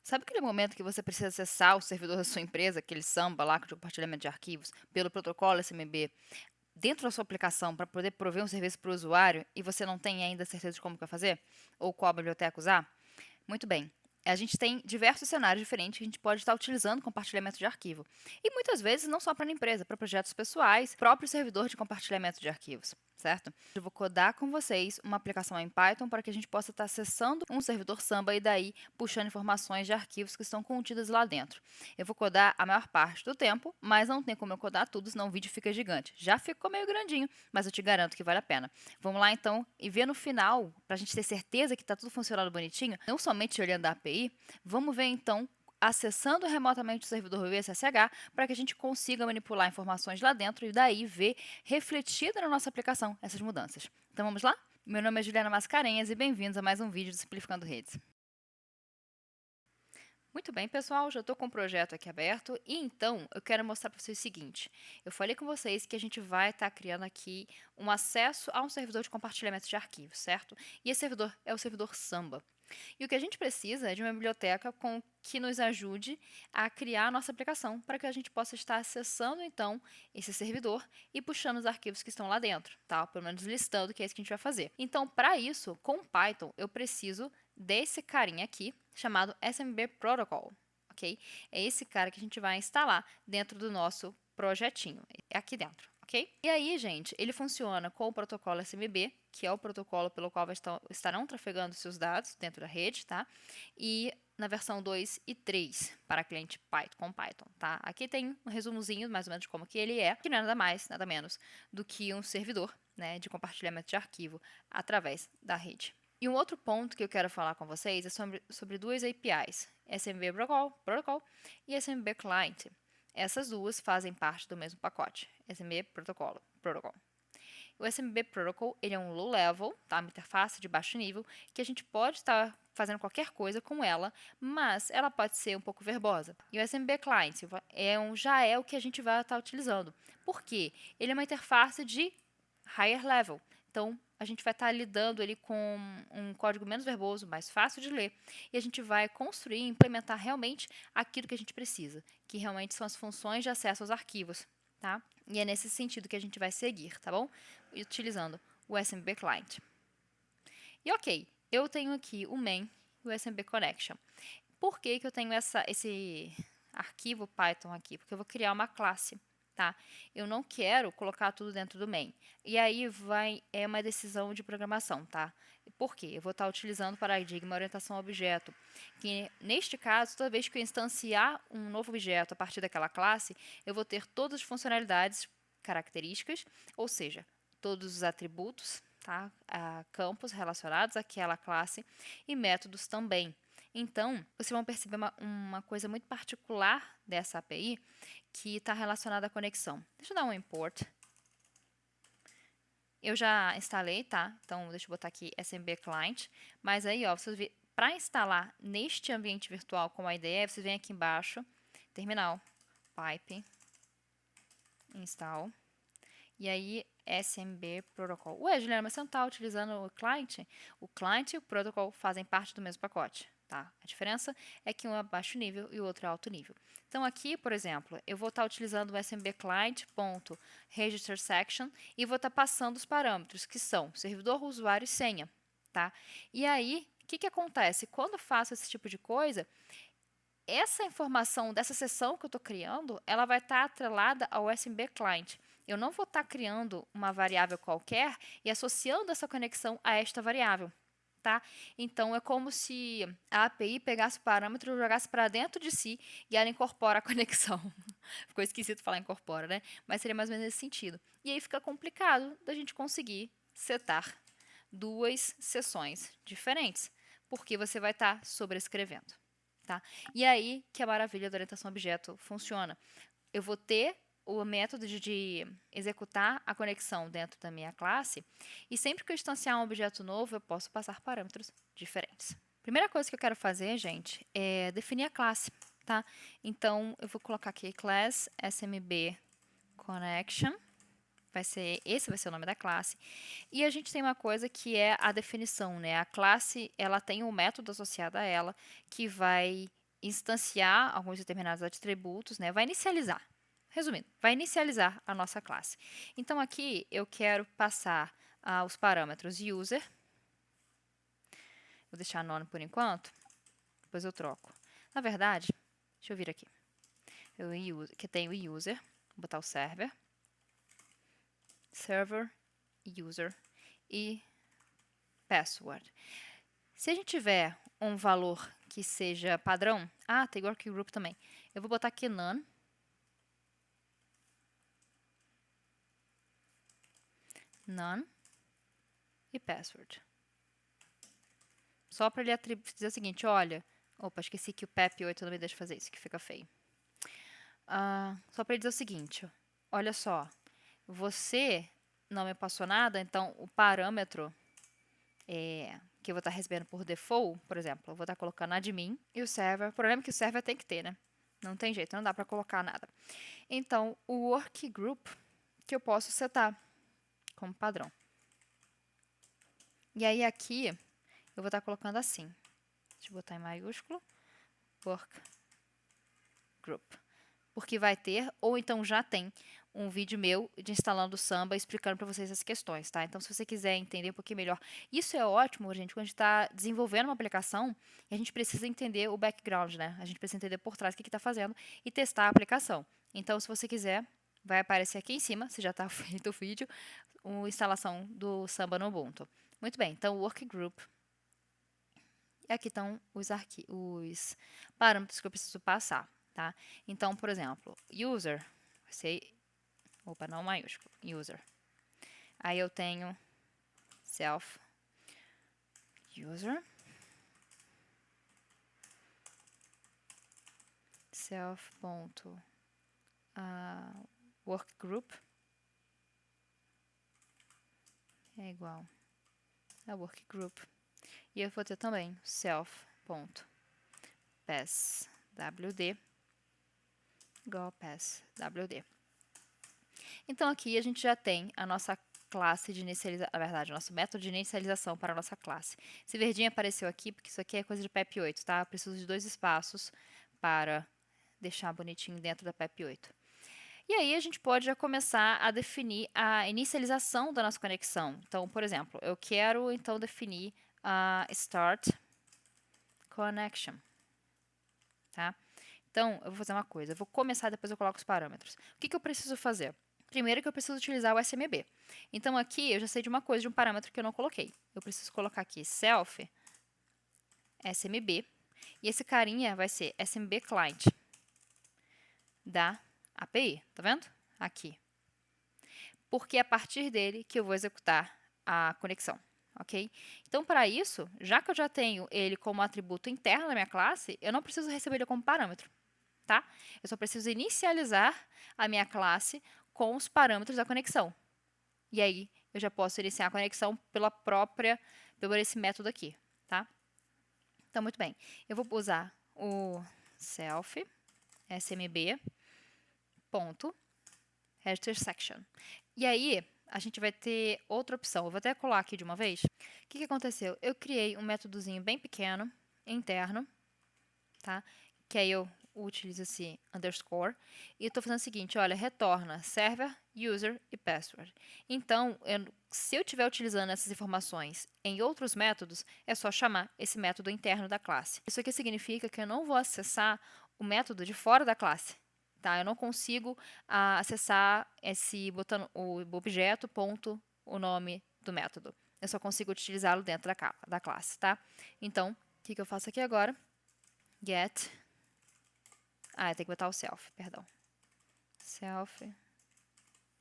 Sabe aquele momento que você precisa acessar o servidor da sua empresa, aquele Samba lá de compartilhamento de arquivos, pelo protocolo SMB, dentro da sua aplicação para poder prover um serviço para o usuário e você não tem ainda certeza de como que vai fazer? Ou qual biblioteca usar? Muito bem. A gente tem diversos cenários diferentes que a gente pode estar utilizando compartilhamento de arquivo. E muitas vezes não só para a empresa, para projetos pessoais, próprio servidor de compartilhamento de arquivos, certo? Eu vou codar com vocês uma aplicação em Python para que a gente possa estar acessando um servidor Samba e daí puxando informações de arquivos que estão contidas lá dentro. Eu vou codar a maior parte do tempo, mas não tem como eu codar tudo, senão o vídeo fica gigante. Já ficou meio grandinho, mas eu te garanto que vale a pena. Vamos lá então e ver no final, para a gente ter certeza que está tudo funcionando bonitinho, não somente olhando a API, vamos ver então acessando remotamente o servidor VSSH para que a gente consiga manipular informações lá dentro e daí ver refletida na nossa aplicação essas mudanças. Então vamos lá? Meu nome é Juliana Mascarenhas e bem-vindos a mais um vídeo do Simplificando Redes. Muito bem, pessoal, já estou com o projeto aqui aberto e então eu quero mostrar para vocês o seguinte. Eu falei com vocês que a gente vai estar criando aqui um acesso a um servidor de compartilhamento de arquivos, certo? E esse servidor é o servidor Samba. E o que a gente precisa é de uma biblioteca que nos ajude a criar a nossa aplicação para que a gente possa estar acessando então esse servidor e puxando os arquivos que estão lá dentro, tá? Pelo menos listando que é isso que a gente vai fazer. Então, para isso, com Python, eu preciso desse carinha aqui, chamado SMB Protocol, ok? É esse cara que a gente vai instalar dentro do nosso projetinho, é aqui dentro, ok? E aí, gente, ele funciona com o protocolo SMB, que é o protocolo pelo qual estarão trafegando seus dados dentro da rede, tá? E na versão 2 e 3 para cliente Python, com Python, tá? Aqui tem um resumozinho mais ou menos de como que ele é, que não é nada mais, nada menos do que um servidor, né, de compartilhamento de arquivo através da rede. E um outro ponto que eu quero falar com vocês é sobre duas APIs, SMB Protocol e SMB Client. Essas duas fazem parte do mesmo pacote, SMB Protocol. O SMB Protocol ele é um low-level, tá? Uma interface de baixo nível, que a gente pode estar fazendo qualquer coisa com ela, mas ela pode ser um pouco verbosa. E o SMB Client já é o que a gente vai estar utilizando. Por quê? Ele é uma interface de higher level. Então, a gente vai estar lidando ali com um código menos verboso, mais fácil de ler, e a gente vai construir e implementar realmente aquilo que a gente precisa, que realmente são as funções de acesso aos arquivos, tá? E é nesse sentido que a gente vai seguir, tá bom? Utilizando o SMB Client. E ok, eu tenho aqui o main e o SMB Connection. Por que eu tenho esse arquivo Python aqui? Porque eu vou criar uma classe, tá? Eu não quero colocar tudo dentro do main. E aí é uma decisão de programação, tá? Por quê? Eu vou estar utilizando o paradigma orientação a objeto, que neste caso, toda vez que eu instanciar um novo objeto a partir daquela classe, eu vou ter todas as funcionalidades características, ou seja, todos os atributos, tá? Campos relacionados àquela classe e métodos também. Então, vocês vão perceber uma coisa muito particular dessa API que está relacionada à conexão. Deixa eu dar um import. Eu já instalei, tá? Então, deixa eu botar aqui SMB Client. Mas aí, ó, vocês para instalar neste ambiente virtual com a IDE, vocês vêm aqui embaixo, terminal, pipe, install. E aí, SMB Protocol. Ué, Juliana, mas você não está utilizando o client? O client e o protocol fazem parte do mesmo pacote, tá? A diferença é que um é baixo nível e o outro é alto nível. Então, aqui, por exemplo, eu vou estar utilizando o SMB Client.Register Section e vou estar passando os parâmetros, que são servidor, usuário e senha, tá? E aí, o que acontece? Quando eu faço esse tipo de coisa, essa informação dessa sessão que eu estou criando, ela vai estar atrelada ao SMB Client. Eu não vou estar criando uma variável qualquer e associando essa conexão a esta variável. Tá? Então, é como se a API pegasse o parâmetro e jogasse para dentro de si e ela incorpora a conexão. Ficou esquisito falar incorpora, né? Mas seria mais ou menos nesse sentido. E aí fica complicado da gente conseguir setar duas sessões diferentes, porque você vai estar sobrescrevendo. Tá? E aí que a maravilha da orientação a objeto funciona. Eu vou ter o método de executar a conexão dentro da minha classe e sempre que eu instanciar um objeto novo, eu posso passar parâmetros diferentes. Primeira coisa que eu quero fazer, gente, é definir a classe, tá? Então, eu vou colocar aqui class SMB connection. Esse vai ser o nome da classe. E a gente tem uma coisa que é a definição, né? A classe, ela tem um método associado a ela que vai instanciar alguns determinados atributos, né? Vai inicializar. Resumindo, vai inicializar a nossa classe. Então, aqui eu quero passar os parâmetros user. Vou deixar none por enquanto, depois eu troco. Na verdade, deixa eu vir aqui. Que tem o user, vou botar o server, user e password. Se a gente tiver um valor que seja padrão, tem workgroup também. Eu vou botar aqui none. None e password. Só para ele dizer o seguinte, olha, opa, esqueci que o PEP8 não me deixa fazer isso, que fica feio. Só para ele dizer o seguinte, olha só, você não me passou nada, então o parâmetro que eu vou estar recebendo por default, por exemplo, eu vou estar colocando admin e o server. O problema é que o server tem que ter, né? Não tem jeito, não dá para colocar nada. Então, o workgroup que eu posso setar como padrão. E aí aqui eu vou estar colocando assim. Deixa eu botar em maiúsculo. Workgroup. Porque vai ter, ou então já tem, um vídeo meu de instalando o Samba explicando para vocês as questões, tá? Então, se você quiser entender um pouquinho melhor. Isso é ótimo, gente, quando a gente está desenvolvendo uma aplicação e a gente precisa entender o background, né? A gente precisa entender por trás o que está fazendo e testar a aplicação. Então, se você quiser, vai aparecer aqui em cima, se já está feito o vídeo, a instalação do Samba no Ubuntu. Muito bem, então, o Workgroup. E aqui estão os parâmetros que eu preciso passar, tá? Então, por exemplo, user, vai ser, não maiúsculo, user. Aí eu tenho self user, workgroup é igual a workgroup. E eu vou ter também self.passwd igual a passwd. Então, aqui a gente já tem a nossa classe de inicialização, na verdade, o nosso método de inicialização para a nossa classe. Esse verdinho apareceu aqui porque isso aqui é coisa de PEP8, tá? Eu preciso de 2 espaços para deixar bonitinho dentro da PEP8. E aí a gente pode já começar a definir a inicialização da nossa conexão. Então, por exemplo, eu quero então definir a start connection, tá? Então, eu vou fazer uma coisa, eu vou começar, depois eu coloco os parâmetros. O que eu preciso fazer? Primeiro que eu preciso utilizar o SMB. Então, aqui eu já sei de uma coisa, de um parâmetro que eu não coloquei. Eu preciso colocar aqui self SMB, e esse carinha vai ser SMB client da API, tá vendo? Aqui. Porque é a partir dele que eu vou executar a conexão, ok? Então, para isso, já que eu já tenho ele como atributo interno da minha classe, eu não preciso receber ele como parâmetro, tá? Eu só preciso inicializar a minha classe com os parâmetros da conexão. E aí, eu já posso iniciar a conexão por esse método aqui, tá? Então, muito bem. Eu vou usar o self smb ponto register section. E aí, a gente vai ter outra opção. Eu vou até colar aqui de uma vez. O que aconteceu? Eu criei um métodozinho bem pequeno, interno, tá? Que aí eu utilizo esse underscore. E eu estou fazendo o seguinte, olha, retorna server, user e password. Então, se eu estiver utilizando essas informações em outros métodos, é só chamar esse método interno da classe. Isso aqui significa que eu não vou acessar o método de fora da classe. Tá? Eu não consigo acessar botando o objeto, ponto, o nome do método. Eu só consigo utilizá-lo dentro da classe. Tá? Então, o que eu faço aqui agora? Get. Eu tenho que botar o self, perdão. Self.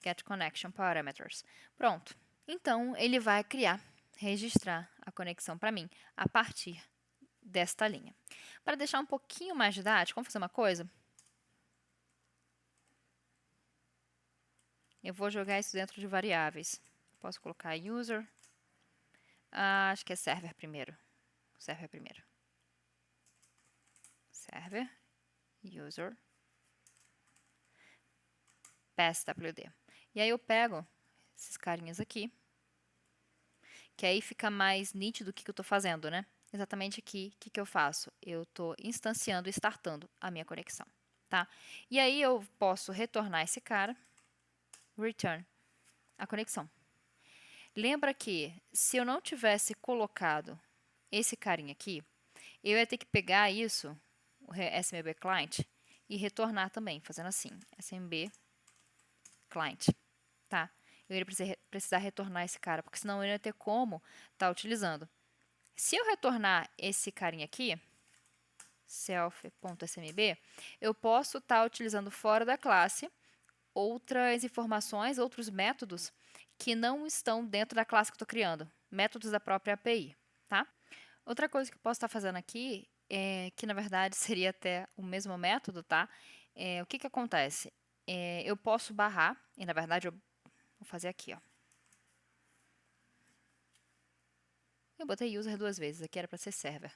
Get connection parameters. Pronto. Então, ele vai registrar a conexão para mim a partir desta linha. Para deixar um pouquinho mais didático, vamos fazer uma coisa? Eu vou jogar isso dentro de variáveis. Posso colocar user. Acho que é server primeiro. Server primeiro. Server. User. Passwd. E aí eu pego esses carinhas aqui. Que aí fica mais nítido o que eu estou fazendo, né? exatamente aqui, o que eu faço? Eu estou instanciando e startando a minha conexão, tá? E aí eu posso retornar esse cara, return a conexão. Lembra que se eu não tivesse colocado esse carinha aqui, eu ia ter que pegar isso, o SMB client, e retornar também, fazendo assim, SMB client, tá? Eu iria precisar retornar esse cara, porque senão eu não ia ter como estar utilizando. Se eu retornar esse carinha aqui, self.smb, eu posso estar utilizando fora da classe outras informações, outros métodos que não estão dentro da classe que eu estou criando, métodos da própria API, tá? Outra coisa que eu posso estar fazendo aqui, que na verdade seria até o mesmo método, tá? O que acontece? Eu posso barrar, e na verdade eu vou fazer aqui, ó. Eu botei user duas vezes, aqui era para ser server.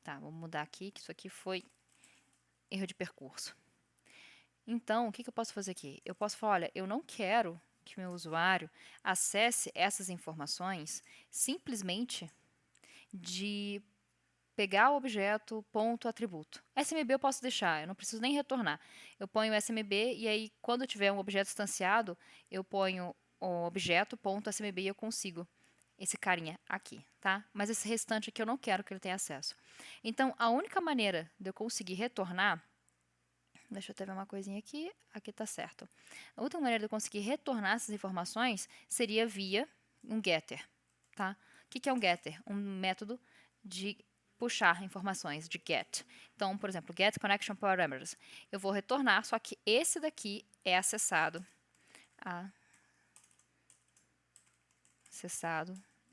Tá, vou mudar aqui, que isso aqui foi erro de percurso. Então, o que eu posso fazer aqui? Eu posso falar, olha, eu não quero que meu usuário acesse essas informações simplesmente de pegar o objeto, ponto, atributo. SMB eu posso deixar, eu não preciso nem retornar. Eu ponho SMB e aí, quando eu tiver um objeto instanciado, eu ponho o objeto, ponto, SMB e eu consigo esse carinha aqui, tá? Mas esse restante aqui eu não quero que ele tenha acesso. Então, a única maneira de eu conseguir retornar, deixa eu até ver uma coisinha aqui, aqui tá certo. A única maneira de eu conseguir retornar essas informações seria via um getter, tá? O que é um getter? Um método de puxar informações, de get. Então, por exemplo, get connection parameters. Eu vou retornar, só que esse daqui é acessado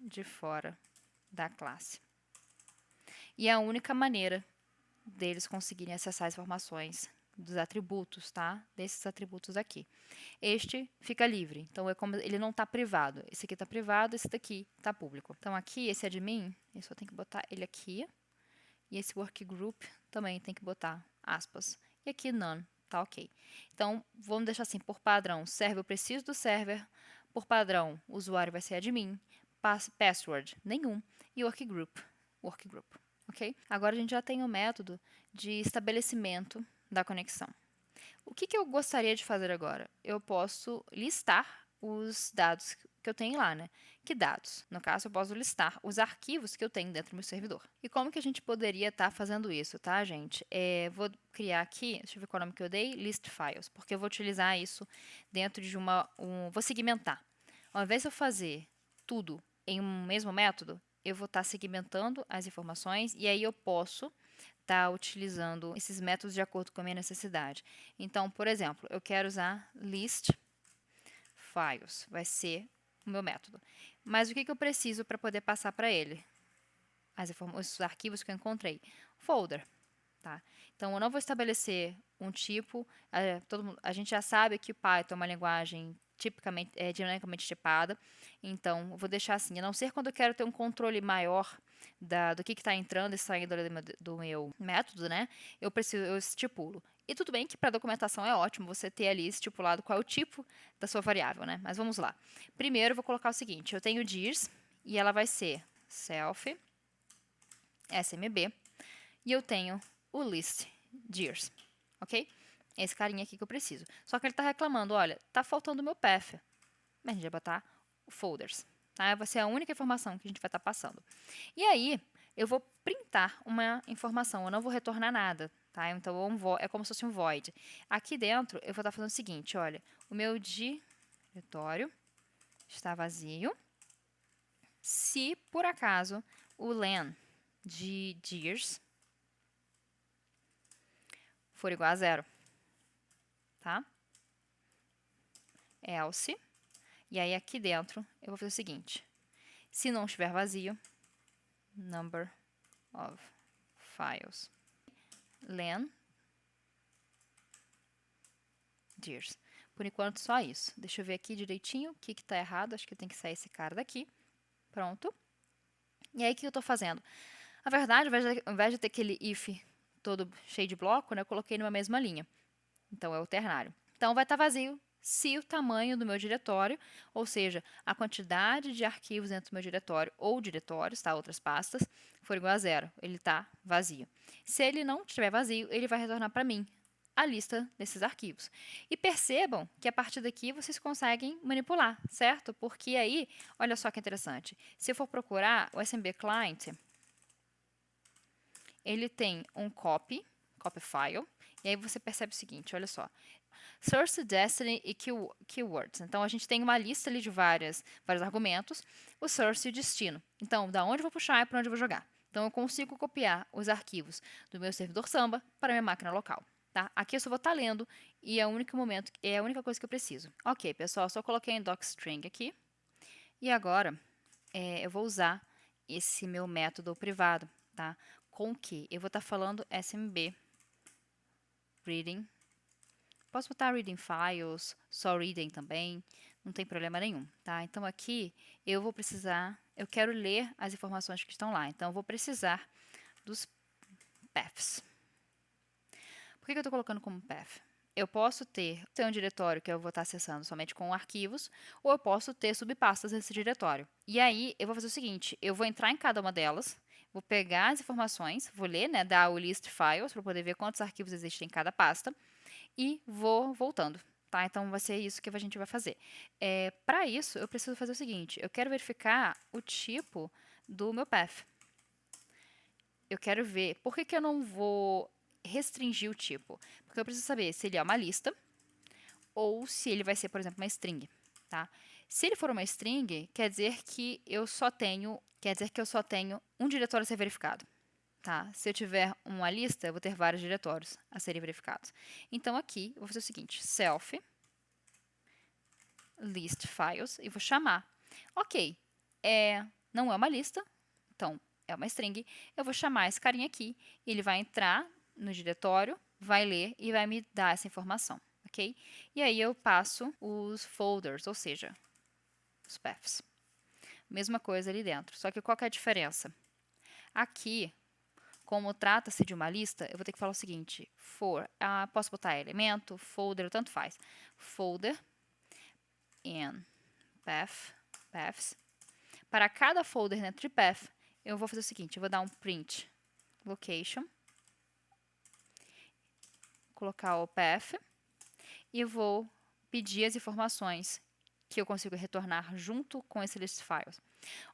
de fora da classe. E é a única maneira deles conseguirem acessar as informações dos atributos, tá? Desses atributos aqui. Este fica livre, então é como ele não está privado. Esse aqui está privado, esse daqui está público. Então aqui, esse admin, eu só tenho que botar ele aqui. E esse workgroup também tem que botar aspas. E aqui none, tá ok. Então, vamos deixar assim, por padrão, server, eu preciso do server. Por padrão, o usuário vai ser admin. Password, nenhum. E workgroup, ok? Agora a gente já tem o método de estabelecimento da conexão. O que eu gostaria de fazer agora? Eu posso listar os dados que eu tenho lá, né? Que dados? No caso, eu posso listar os arquivos que eu tenho dentro do meu servidor. E como que a gente poderia estar fazendo isso, tá, gente? Vou criar aqui, deixa eu ver qual nome que eu dei, list files, porque eu vou utilizar isso dentro de vou segmentar. Ao invés de eu fazer tudo em um mesmo método, eu vou estar segmentando as informações e aí eu posso estar utilizando esses métodos de acordo com a minha necessidade. Então, por exemplo, eu quero usar list files, vai ser o meu método. Mas o que eu preciso para poder passar para ele? Os arquivos que eu encontrei. Folder, tá? Então, eu não vou estabelecer um tipo. A gente já sabe que o Python é uma linguagem dinamicamente tipada. Então, eu vou deixar assim. A não ser quando eu quero ter um controle maior do que está entrando e saindo do meu método, né? Eu estipulo. E tudo bem que para documentação é ótimo você ter ali estipulado qual é o tipo da sua variável, né? Mas vamos lá. Primeiro, eu vou colocar o seguinte. Eu tenho dirs e ela vai ser self smb e eu tenho o list dirs, ok? Esse carinha aqui que eu preciso. Só que ele está reclamando, olha, está faltando o meu path. A gente vai botar folders, tá? Vai ser a única informação que a gente vai estar passando. E aí, eu vou printar uma informação, eu não vou retornar nada, tá? Então, é como se fosse um void. Aqui dentro, eu vou estar fazendo o seguinte, olha, o meu diretório está vazio. Se, por acaso, o len de dirs for igual a 0, tá? Else. E aí, aqui dentro, eu vou fazer o seguinte. Se não estiver vazio, number of files. Len dirs. Por enquanto, só isso. Deixa eu ver aqui direitinho o que está errado. Acho que tem que sair esse cara daqui. Pronto. E aí, o que eu estou fazendo? Na verdade, ao invés de ter aquele if todo cheio de bloco, né, eu coloquei numa mesma linha. Então, é o ternário. Então, vai estar vazio se o tamanho do meu diretório, ou seja, a quantidade de arquivos dentro do meu diretório ou diretórios, tá? Outras pastas, for igual a zero. Ele está vazio. Se ele não estiver vazio, ele vai retornar para mim a lista desses arquivos. E percebam que a partir daqui vocês conseguem manipular, certo? Porque aí, olha só que interessante. Se eu for procurar o SMB Client, ele tem um copy file, e aí você percebe o seguinte, olha só. Source, Destiny e Keywords. Então, a gente tem uma lista ali de vários argumentos, o source e o destino. Então, da onde eu vou puxar e para onde eu vou jogar. Então, eu consigo copiar os arquivos do meu servidor Samba para a minha máquina local. Tá? Aqui eu só vou estar lendo e é o único momento, é a única coisa que eu preciso. Ok, pessoal, só coloquei em docstring aqui. E agora, eu vou usar esse meu método privado, tá? Com que eu vou estar falando SMB reading. Posso botar reading files, só reading também, não tem problema nenhum, tá? Então aqui eu vou precisar, eu quero ler as informações que estão lá, então eu vou precisar dos paths. Por que eu estou colocando como path? Eu posso ter um diretório que eu vou estar acessando somente com arquivos, ou eu posso ter subpastas nesse diretório. E aí, eu vou fazer o seguinte, eu vou entrar em cada uma delas, vou pegar as informações, vou ler, né, dar o list files, para poder ver quantos arquivos existem em cada pasta, e vou voltando. Tá? Então, vai ser isso que a gente vai fazer. Para isso, eu preciso fazer o seguinte, eu quero verificar o tipo do meu path. Eu quero ver, por que eu não vou restringir o tipo? Porque eu preciso saber se ele é uma lista ou se ele vai ser, por exemplo, uma string, tá? Se ele for uma string, quer dizer que eu só tenho um diretório a ser verificado, tá? Se eu tiver uma lista, eu vou ter vários diretórios a serem verificados. Então aqui eu vou fazer o seguinte, self list files e vou chamar. OK, não é uma lista, então é uma string, eu vou chamar esse carinha aqui, e ele vai entrar no diretório, vai ler e vai me dar essa informação, ok? E aí eu passo os folders, ou seja, os paths. Mesma coisa ali dentro, só que qual que é a diferença? Aqui, como trata-se de uma lista, eu vou ter que falar o seguinte, posso botar elemento, folder, tanto faz. Folder in paths. Para cada folder dentro de path, eu vou fazer o seguinte, eu vou dar um print location, colocar o path e vou pedir as informações que eu consigo retornar junto com esse list files.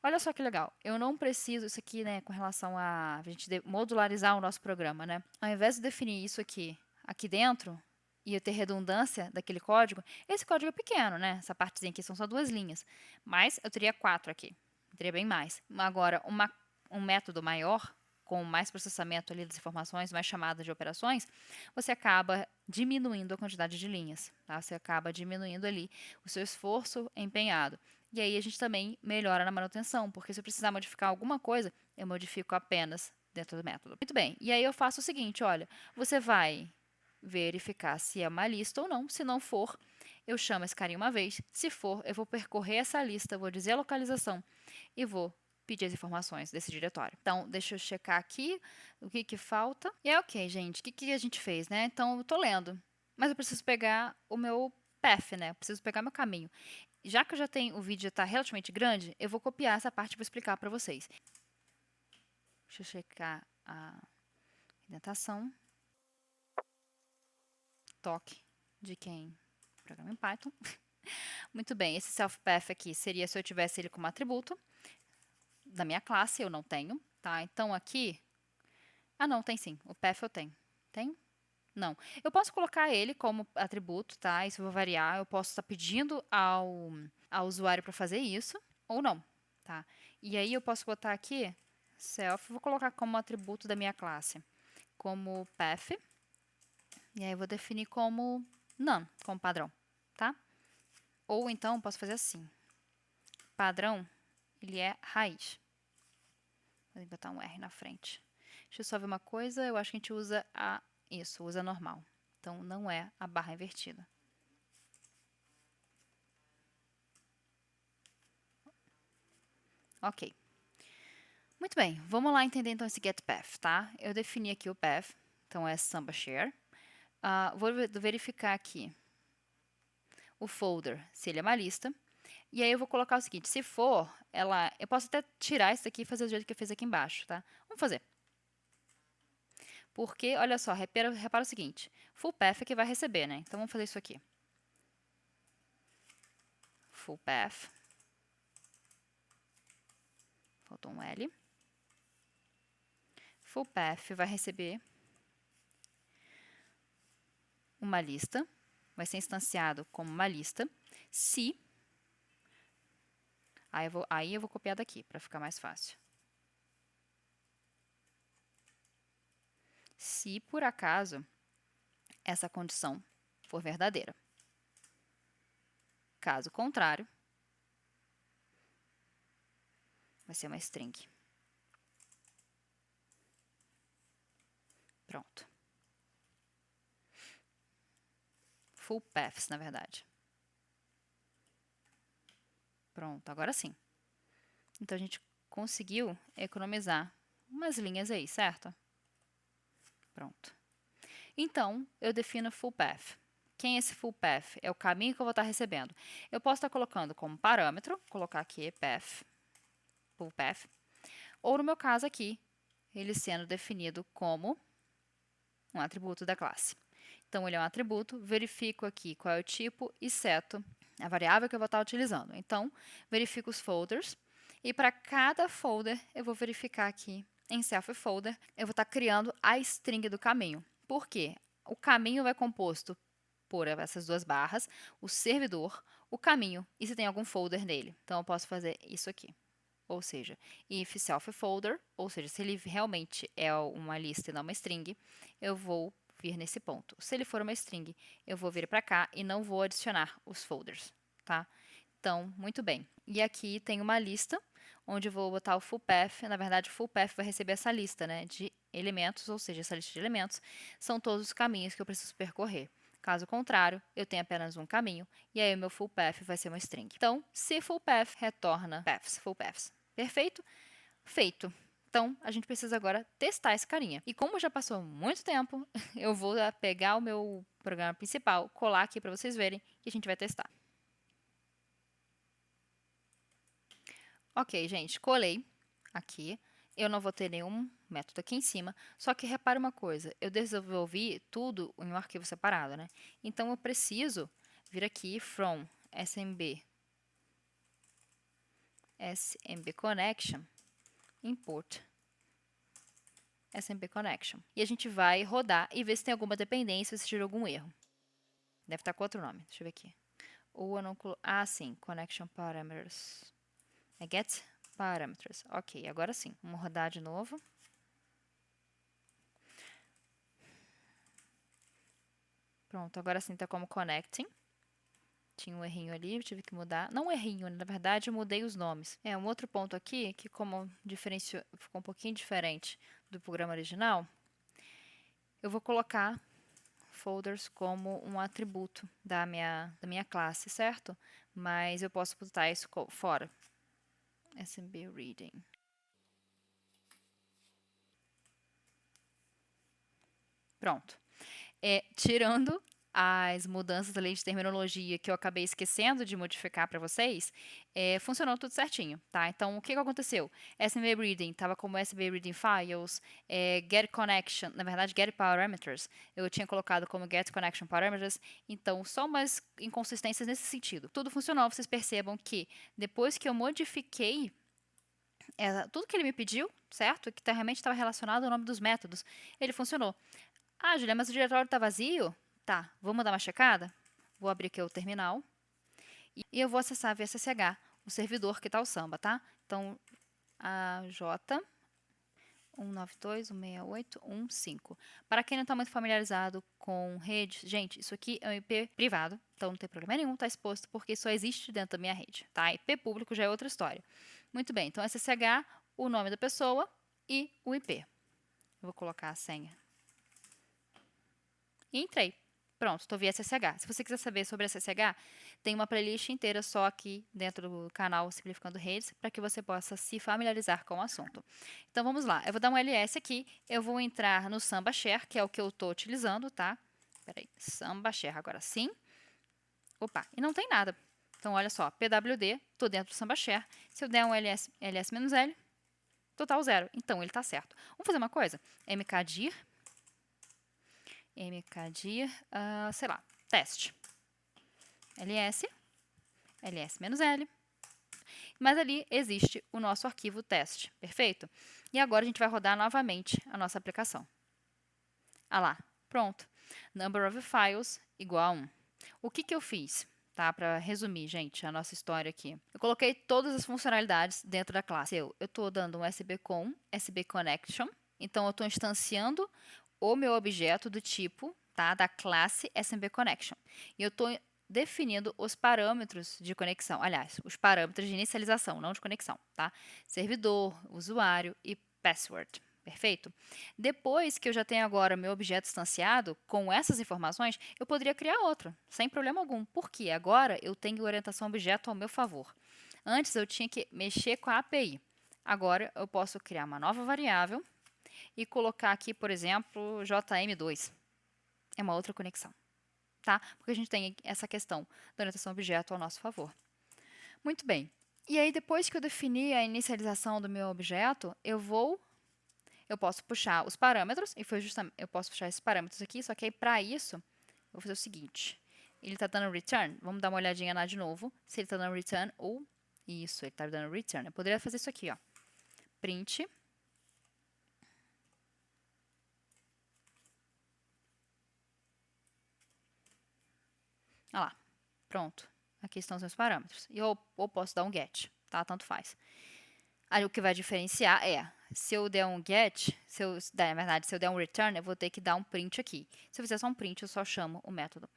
Olha só que legal, eu não preciso, isso aqui, né, com relação a gente modularizar o nosso programa, né? Ao invés de definir isso aqui dentro, e eu ter redundância daquele código, esse código é pequeno, né? Essa partezinha aqui são só 2 linhas, mas eu teria 4 aqui, eu teria bem mais. Agora, um método maior, com mais processamento ali das informações, mais chamada de operações, você acaba diminuindo a quantidade de linhas, tá? Você acaba diminuindo ali o seu esforço empenhado. E aí a gente também melhora na manutenção, porque se eu precisar modificar alguma coisa, eu modifico apenas dentro do método. Muito bem, e aí eu faço o seguinte, olha, você vai verificar se é uma lista ou não, se não for, eu chamo esse carinha uma vez, se for, eu vou percorrer essa lista, vou dizer a localização e vou pedir as informações desse diretório. Então, deixa eu checar aqui o que falta. E é ok, gente, o que a gente fez, né? Então, eu tô lendo, mas eu preciso pegar o meu path, né? Eu preciso pegar meu caminho. Já que eu já tenho, o vídeo está relativamente grande, eu vou copiar essa parte e vou explicar para vocês. Deixa eu checar a indentação. Toque de quem programa em Python. Muito bem, esse self-path aqui seria se eu tivesse ele como atributo da minha classe, eu não tenho, tá? Então aqui, não, tem sim, o path eu tenho. Tem? Não. Eu posso colocar ele como atributo, tá? Isso vai variar, eu posso estar pedindo ao usuário para fazer isso, ou não, tá? E aí eu posso botar aqui, self, vou colocar como atributo da minha classe, como path, e aí eu vou definir como none, como padrão, tá? Ou então, posso fazer assim, padrão, ele é raiz. Vou botar um R na frente. Deixa eu só ver uma coisa, eu acho que a gente usa usa normal. Então, não é a barra invertida. Ok. Muito bem, vamos lá entender então esse getPath, tá? Eu defini aqui o path, então é Samba Share. Vou verificar aqui o folder, se ele é uma lista. E aí eu vou colocar o seguinte, se for, eu posso até tirar isso daqui e fazer do jeito que eu fiz aqui embaixo, tá? Vamos fazer. Porque, olha só, repara o seguinte, full path é que vai receber, né? Então vamos fazer isso aqui. Full path. Faltou um L. Full path vai receber uma lista, vai ser instanciado como uma lista, se... Aí eu vou copiar daqui, para ficar mais fácil. Se, por acaso, essa condição for verdadeira. Caso contrário, vai ser uma string. Pronto. Full paths, na verdade. Pronto, agora sim. Então, a gente conseguiu economizar umas linhas aí, certo? Pronto. Então, eu defino full path. Quem é esse full path? É o caminho que eu vou estar recebendo. Eu posso estar colocando como parâmetro, colocar aqui path, full path, ou no meu caso aqui, ele sendo definido como um atributo da classe. Então, ele é um atributo, verifico aqui qual é o tipo e seto a variável que eu vou estar utilizando. Então, verifico os folders e para cada folder eu vou verificar aqui em self folder, eu vou estar criando a string do caminho. Por quê? O caminho vai composto por essas duas barras, o servidor, o caminho e se tem algum folder nele. Então, eu posso fazer isso aqui. Ou seja, if self folder, ou seja, se ele realmente é uma lista e não uma string, eu vou vir nesse ponto. Se ele for uma string, eu vou vir para cá e não vou adicionar os folders, tá? Então, muito bem. E aqui tem uma lista, onde eu vou botar o full path. Na verdade, o full path vai receber essa lista, né, de elementos, ou seja, essa lista de elementos são todos os caminhos que eu preciso percorrer. Caso contrário, eu tenho apenas um caminho, e aí o meu full path vai ser uma string. Então, se full path retorna paths, full paths. Perfeito? Feito. Então, a gente precisa agora testar esse carinha. E como já passou muito tempo, eu vou pegar o meu programa principal, colar aqui para vocês verem e a gente vai testar. Ok, gente, colei aqui. Eu não vou ter nenhum método aqui em cima, só que repara uma coisa, eu desenvolvi tudo em um arquivo separado, né? Então, eu preciso vir aqui from smb connection import smb connection. E a gente vai rodar e ver se tem alguma dependência, se tirou algum erro. Deve estar com outro nome, deixa eu ver aqui. Ou eu não sim, connection parameters. É get parameters. Ok, agora sim. Vamos rodar de novo. Pronto, agora sim está como connecting. Tinha um errinho ali, eu tive que mudar. Não um errinho, na verdade eu mudei os nomes. Um outro ponto aqui, que como diferenciou, ficou um pouquinho diferente do programa original, eu vou colocar folders como um atributo da minha classe, certo? Mas eu posso botar isso fora. SMB reading. Pronto. Tirando as mudanças da lei de terminologia que eu acabei esquecendo de modificar para vocês, funcionou tudo certinho, tá? Então, o que aconteceu? SMB Reading estava como SMB Reading Files, Get Connection, na verdade, Get Parameters, eu tinha colocado como Get Connection Parameters, então, só umas inconsistências nesse sentido. Tudo funcionou, vocês percebam que depois que eu modifiquei tudo que ele me pediu, certo? Que realmente estava relacionado ao nome dos métodos, ele funcionou. Ah, Julia, mas o diretório está vazio? Tá, vamos dar uma checada? Vou abrir aqui o terminal e eu vou acessar via SSH, o servidor que está o Samba, tá? Então, AJ 192.168.1.5. Para quem não está muito familiarizado com rede, gente, isso aqui é um IP privado, então não tem problema nenhum, está exposto, porque só existe dentro da minha rede, tá? IP público já é outra história. Muito bem, então SSH, o nome da pessoa e o IP. Eu vou colocar a senha. E entrei. Pronto, estou via SSH. Se você quiser saber sobre SSH, tem uma playlist inteira só aqui dentro do canal Simplificando Redes, para que você possa se familiarizar com o assunto. Então, vamos lá. Eu vou dar um ls aqui, eu vou entrar no Samba Share, que é o que eu estou utilizando, tá? Peraí, Samba Share, agora sim. Opa, e não tem nada. Então, olha só, PWD, estou dentro do Samba Share. Se eu der um ls-l, total 0. Então, ele está certo. Vamos fazer uma coisa? mkdir, sei lá, teste. ls, ls-l. Mas ali existe o nosso arquivo teste, perfeito? E agora a gente vai rodar novamente a nossa aplicação. Ah lá, pronto. Number of files igual a 1. O que eu fiz? Tá? Para resumir, gente, a nossa história aqui. Eu coloquei todas as funcionalidades dentro da classe. Eu estou dando um sbcon, sbconnection. Então, eu estou instanciando o meu objeto do tipo, tá? Da classe sbconnection. E eu estou definindo os parâmetros de conexão. Aliás, os parâmetros de inicialização, não de conexão, tá? Servidor, usuário e password. Perfeito? Depois que eu já tenho agora meu objeto instanciado, com essas informações, eu poderia criar outro, sem problema algum. Porque agora eu tenho orientação objeto ao meu favor. Antes eu tinha que mexer com a API. Agora eu posso criar uma nova variável e colocar aqui, por exemplo, JM2. É uma outra conexão. Tá? Porque a gente tem essa questão da orientação objeto ao nosso favor. Muito bem. E aí, depois que eu defini a inicialização do meu objeto, eu posso puxar os parâmetros, e foi justamente, eu posso puxar esses parâmetros aqui, só que aí para isso, eu vou fazer o seguinte, ele está dando return, vamos dar uma olhadinha lá de novo, se ele está dando return ou, isso, ele está dando return, eu poderia fazer isso aqui, ó, print, olha lá, pronto, aqui estão os meus parâmetros, e eu ou posso dar um get, tá, tanto faz. Aí o que vai diferenciar é, se eu der um get, na verdade, se eu der um return, eu vou ter que dar um print aqui. Se eu fizer só um print, eu só chamo o método.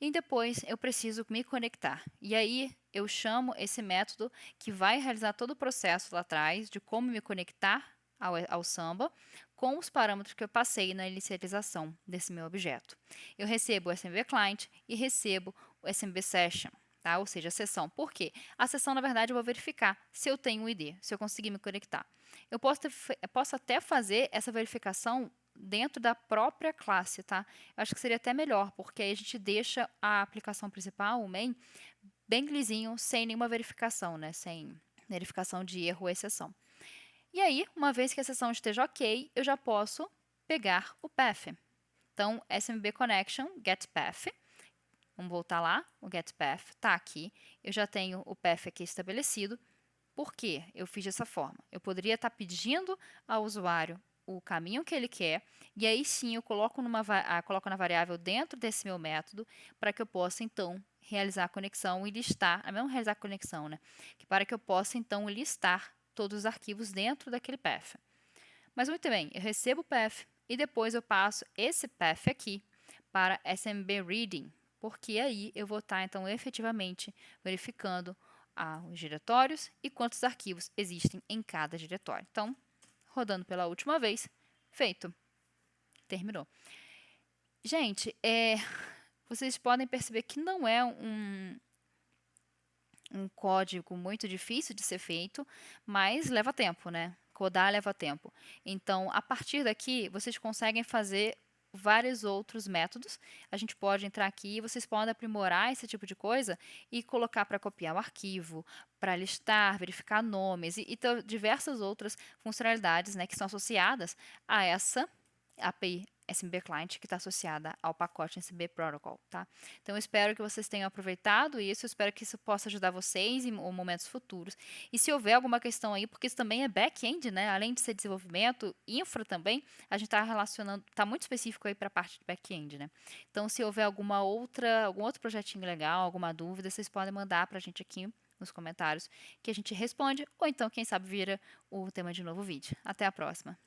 E depois eu preciso me conectar. E aí eu chamo esse método que vai realizar todo o processo lá atrás de como me conectar ao Samba com os parâmetros que eu passei na inicialização desse meu objeto. Eu recebo o SMB Client e recebo o SMB Session. Tá? Ou seja, a sessão. Por quê? A sessão, na verdade, eu vou verificar se eu tenho um ID, se eu conseguir me conectar. Eu posso até fazer essa verificação dentro da própria classe, tá? Eu acho que seria até melhor, porque aí a gente deixa a aplicação principal, o main, bem lisinho, sem nenhuma verificação, né? Sem verificação de erro ou exceção. E aí, uma vez que a sessão esteja ok, eu já posso pegar o path. Então, SMB Connection, get path. Vamos voltar lá, o getPath está aqui, eu já tenho o path aqui estabelecido. Por que eu fiz dessa forma? Eu poderia estar pedindo ao usuário o caminho que ele quer, e aí sim eu coloco na variável dentro desse meu método, para que eu possa então realizar a conexão e listar, não realizar a conexão, né? Para que eu possa então listar todos os arquivos dentro daquele path. Mas muito bem, eu recebo o path e depois eu passo esse path aqui para SMB Reading, porque aí eu vou estar, então, efetivamente verificando os diretórios e quantos arquivos existem em cada diretório. Então, rodando pela última vez, feito. Terminou. Gente, vocês podem perceber que não é um código muito difícil de ser feito, mas leva tempo, né? Codar leva tempo. Então, a partir daqui, vocês conseguem fazer vários outros métodos. A gente pode entrar aqui e vocês podem aprimorar esse tipo de coisa e colocar para copiar o arquivo, para listar, verificar nomes e diversas outras funcionalidades, né, que são associadas a essa API SMB Client que está associada ao pacote SMB Protocol, tá? Então, eu espero que vocês tenham aproveitado isso, eu espero que isso possa ajudar vocês em momentos futuros. E se houver alguma questão aí, porque isso também é back-end, né? Além de ser desenvolvimento, infra também, a gente está relacionando, está muito específico aí para a parte de back-end, né? Então, se houver algum outro projetinho legal, alguma dúvida, vocês podem mandar para a gente aqui nos comentários, que a gente responde, ou então, quem sabe, vira o tema de um novo vídeo. Até a próxima!